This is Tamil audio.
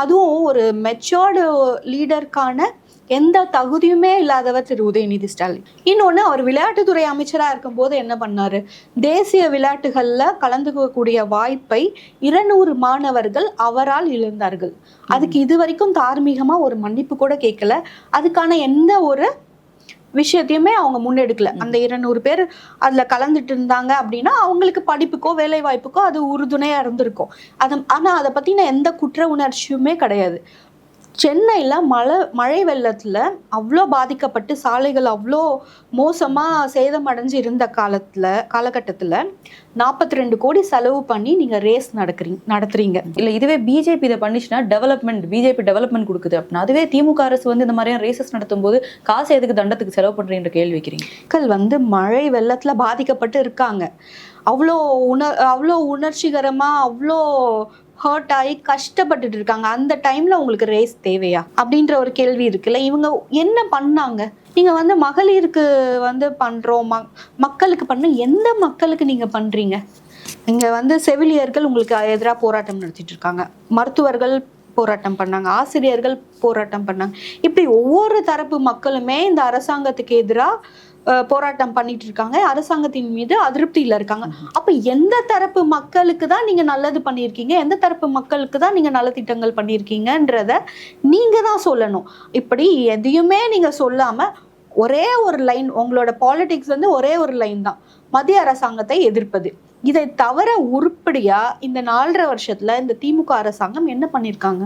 அதுவும் ஒரு மெச்சோர்டு லீடருக்கான எந்த தகுதியுமே இல்லாதவர் திரு உதயநிதி ஸ்டாலின். இன்னொன்று, அவர் விளையாட்டுத்துறை அமைச்சராக இருக்கும்போது என்ன பண்ணாரு? தேசிய விளையாட்டுகளில் கலந்துக்கக்கூடிய வாய்ப்பை 200 மாணவர்கள் அவரால் இழந்தார்கள். அதுக்கு இது வரைக்கும் தார்மீகமாக ஒரு மன்னிப்பு கூட கேட்கல. அதுக்கான எந்த ஒரு விஷயத்தையுமே அவங்க முன்னெடுக்கல. அந்த 200 பேர் அதில் கலந்துட்டு இருந்தாங்க அப்படின்னா அவங்களுக்கு படிப்புக்கோ வேலை வாய்ப்புக்கோ அது உறுதுணையாக இருந்திருக்கும். ஆனால் அதை பற்றின எந்த குற்ற உணர்ச்சியுமே கிடையாது. சென்னையில் மழை வெள்ளத்தில் அவ்வளோ பாதிக்கப்பட்டு சாலைகள் அவ்வளோ மோசமாக சேதமடைஞ்சு இருந்த காலகட்டத்தில் 42 கோடி செலவு பண்ணி நீங்கள் ரேஸ் நடத்துறீங்க. இல்லை, இதுவே பிஜேபி இதை பண்ணிச்சுன்னா பிஜேபி டெவலப்மெண்ட் கொடுக்குது அப்படின்னா, அதுவே திமுக அரசு இந்த மாதிரியான ரேசஸ் நடத்தும் போது காசு எதுக்கு தண்டத்துக்கு செலவு பண்ணுறீன்ற கேள்வி வைக்கிறீங்க. மக்கள் மழை வெள்ளத்தில் பாதிக்கப்பட்டு இருக்காங்க. அவ்வளோ உணர்ச்சிகரமாக அவ்வளோ ஹர்ட் ஆகி கஷ்டப்பட்டுட்டு இருக்காங்க. அந்த டைம்ல உங்களுக்கு ரேஸ் தேவையா அப்படின்ற ஒரு கேள்வி இருக்குல்ல. இவங்க என்ன பண்ணாங்க? நீங்க மகளிருக்கு பண்றோம், மக்களுக்கு பண்ண எந்த மக்களுக்கு நீங்க பண்றீங்க? இங்க செவிலியர்கள் உங்களுக்கு எதிராக போராட்டம் நடத்திட்டு இருக்காங்க, மருத்துவர்கள் போராட்டம் பண்ணாங்க, ஆசிரியர்கள் போராட்டம் பண்ணாங்க. இப்படி ஒவ்வொரு தரப்பு மக்களுமே இந்த அரசாங்கத்துக்கு எதிராக போராட்டம் பண்ணிட்டு இருக்காங்க, அரசாங்கத்தின் மீது அதிருப்தியில இருக்காங்க. அப்ப எந்த தரப்பு மக்களுக்கு தான் நீங்க நல்லது பண்ணியிருக்கீங்க, எந்த தரப்பு மக்களுக்கு தான் நீங்க நல்ல திட்டங்கள் பண்ணியிருக்கீங்கன்றத நீங்க தான் சொல்லணும். இப்படி எதையுமே நீங்க சொல்லாம ஒரே ஒரு லைன், உங்களோட பாலிடிக்ஸ் ஒரே ஒரு லைன் தான், மத்திய அரசாங்கத்தை எதிர்ப்பது. இதை தவிர உருப்படியா இந்த 4.5 வருஷத்துல இந்த திமுக அரசாங்கம் என்ன பண்ணியிருக்காங்க?